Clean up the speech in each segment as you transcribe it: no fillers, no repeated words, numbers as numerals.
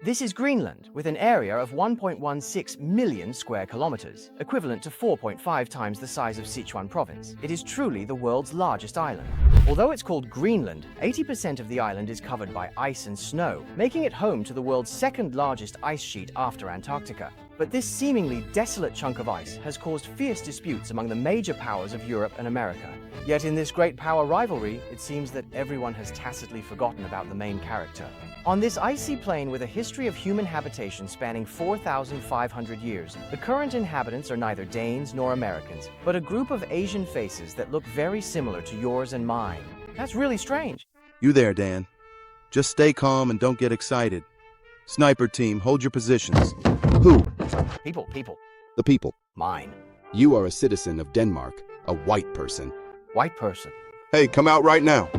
This is Greenland, with an area of 1.16 million square kilometers, equivalent to 4.5 times the size of Sichuan province. It is truly the world's largest island. Although it's called Greenland, 80% of the island is covered by ice and snow, making it home to the world's second largest ice sheet after Antarctica. But this seemingly desolate chunk of ice has caused fierce disputes among the major powers of Europe and America. Yet in this great power rivalry, it seems that everyone has tacitly forgotten about the main character. On this icy plain with a history of human habitation spanning 4,500 years, the current inhabitants are neither Danes nor Americans, but a group of Asian faces that look very similar to yours and mine. That's really strange. You there, Dan. Just stay calm and don't get excited. Sniper team, hold your positions. Who? People. The people. Mine. You are a citizen of Denmark, a white person. White person. Hey, come out right now.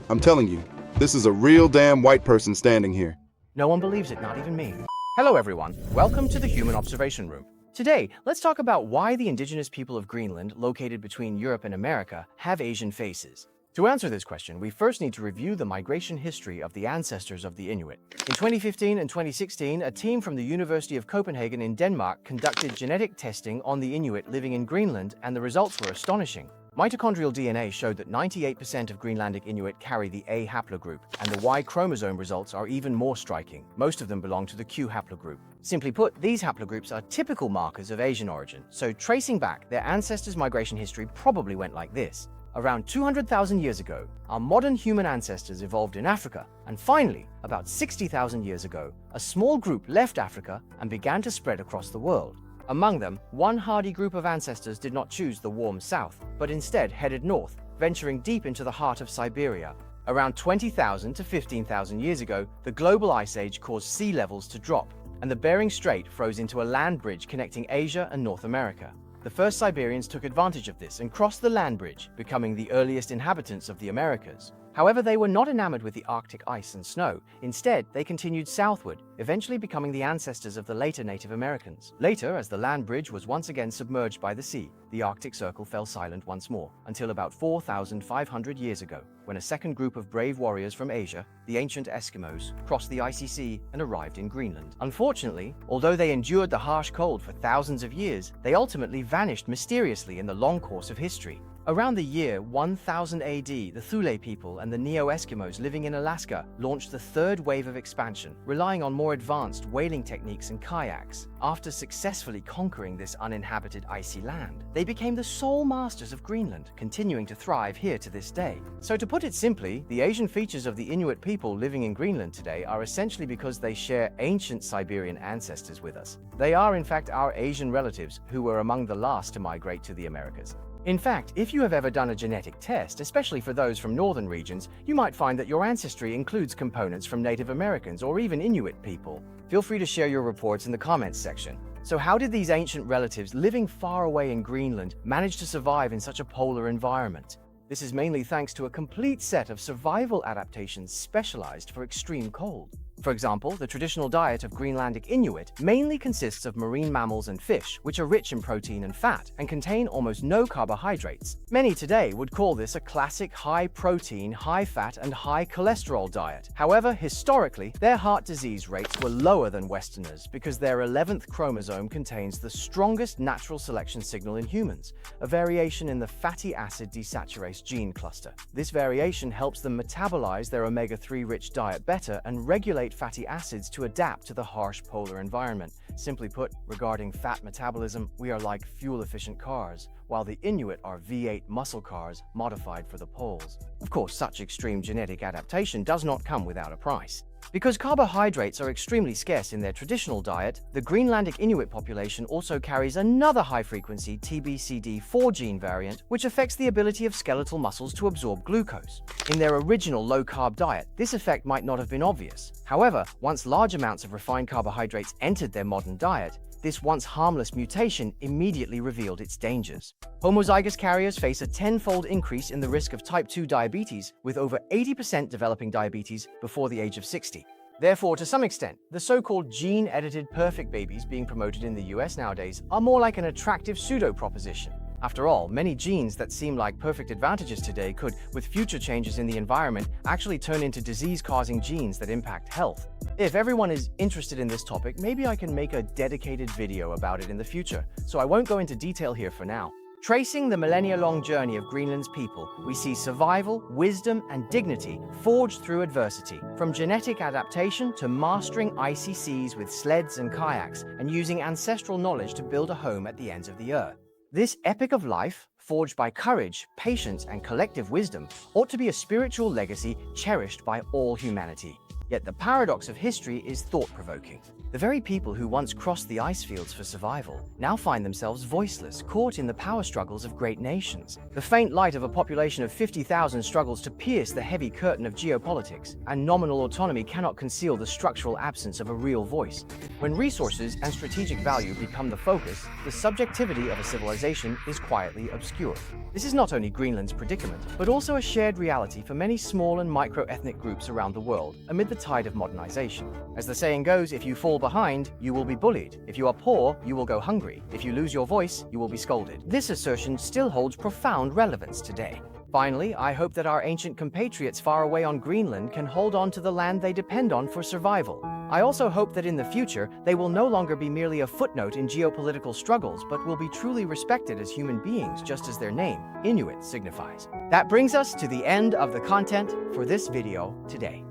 I'm telling you, this is a real damn white person standing here. No one believes it, not even me. Hello everyone, welcome to the Human Observation Room. Today, let's talk about why the indigenous people of Greenland, located between Europe and America, have Asian faces. To answer this question, we first need to review the migration history of the ancestors of the Inuit. In 2015 and 2016, a team from the University of Copenhagen in Denmark conducted genetic testing on the Inuit living in Greenland, and the results were astonishing. Mitochondrial DNA showed that 98% of Greenlandic Inuit carry the A haplogroup, and the Y chromosome results are even more striking. Most of them belong to the Q haplogroup. Simply put, these haplogroups are typical markers of Asian origin, so tracing back, their ancestors' migration history probably went like this. Around 200,000 years ago, our modern human ancestors evolved in Africa, and finally, about 60,000 years ago, a small group left Africa and began to spread across the world. Among them, one hardy group of ancestors did not choose the warm south, but instead headed north, venturing deep into the heart of Siberia. Around 20,000 to 15,000 years ago, the global ice age caused sea levels to drop, and the Bering Strait froze into a land bridge connecting Asia and North America. The first Siberians took advantage of this and crossed the land bridge, becoming the earliest inhabitants of the Americas. However, they were not enamored with the Arctic ice and snow. Instead, they continued southward, eventually becoming the ancestors of the later Native Americans. Later, as the land bridge was once again submerged by the sea, the Arctic Circle fell silent once more, until about 4,500 years ago, when a second group of brave warriors from Asia, the ancient Eskimos, crossed the icy sea and arrived in Greenland. Unfortunately, although they endured the harsh cold for thousands of years, they ultimately vanished mysteriously in the long course of history. Around the year 1000 AD, the Thule people and the Neo-Eskimos living in Alaska launched the third wave of expansion, relying on more advanced whaling techniques and kayaks. After successfully conquering this uninhabited icy land, they became the sole masters of Greenland, continuing to thrive here to this day. So to put it simply, the Asian features of the Inuit people living in Greenland today are essentially because they share ancient Siberian ancestors with us. They are in fact our Asian relatives who were among the last to migrate to the Americas. In fact, if you have ever done a genetic test, especially for those from northern regions, you might find that your ancestry includes components from Native Americans or even Inuit people. Feel free to share your reports in the comments section. So how did these ancient relatives living far away in Greenland manage to survive in such a polar environment? This is mainly thanks to a complete set of survival adaptations specialized for extreme cold. For example, the traditional diet of Greenlandic Inuit mainly consists of marine mammals and fish, which are rich in protein and fat and contain almost no carbohydrates. Many today would call this a classic high-protein, high-fat, and high-cholesterol diet. However, historically, their heart disease rates were lower than Westerners because their 11th chromosome contains the strongest natural selection signal in humans, a variation in the fatty acid desaturase gene cluster. This variation helps them metabolize their omega-3 rich diet better and regulate fatty acids to adapt to the harsh polar environment. Simply put, regarding fat metabolism, we are like fuel-efficient cars, while the Inuit are V8 muscle cars modified for the poles. Of course, such extreme genetic adaptation does not come without a price. Because carbohydrates are extremely scarce in their traditional diet, the Greenlandic Inuit population also carries another high-frequency TBCD4 gene variant, which affects the ability of skeletal muscles to absorb glucose. In their original low-carb diet, this effect might not have been obvious. However, once large amounts of refined carbohydrates entered their modern diet, this once harmless mutation immediately revealed its dangers. Homozygous carriers face a tenfold increase in the risk of type 2 diabetes, with over 80% developing diabetes before the age of 60. Therefore, to some extent, the so-called gene-edited perfect babies being promoted in the US nowadays are more like an attractive pseudo-proposition. After all, many genes that seem like perfect advantages today could, with future changes in the environment, actually turn into disease-causing genes that impact health. If everyone is interested in this topic, maybe I can make a dedicated video about it in the future, so I won't go into detail here for now. Tracing the millennia-long journey of Greenland's people, we see survival, wisdom, and dignity forged through adversity. From genetic adaptation to mastering icy seas with sleds and kayaks, and using ancestral knowledge to build a home at the ends of the earth. This epic of life, forged by courage, patience, and collective wisdom, ought to be a spiritual legacy cherished by all humanity. Yet the paradox of history is thought-provoking. The very people who once crossed the ice fields for survival now find themselves voiceless, caught in the power struggles of great nations. The faint light of a population of 50,000 struggles to pierce the heavy curtain of geopolitics, and nominal autonomy cannot conceal the structural absence of a real voice. When resources and strategic value become the focus, the subjectivity of a civilization is quietly obscured. This is not only Greenland's predicament, but also a shared reality for many small and micro-ethnic groups around the world amid the tide of modernization. As the saying goes, if you fall behind, you will be bullied. If you are poor, you will go hungry. If you lose your voice, you will be scolded. This assertion still holds profound relevance today. Finally, I hope that our ancient compatriots far away on Greenland can hold on to the land they depend on for survival. I also hope that in the future, they will no longer be merely a footnote in geopolitical struggles, but will be truly respected as human beings, just as their name, Inuit, signifies. That brings us to the end of the content for this video today.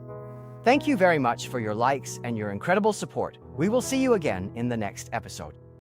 Thank you very much for your likes and your incredible support. We will see you again in the next episode.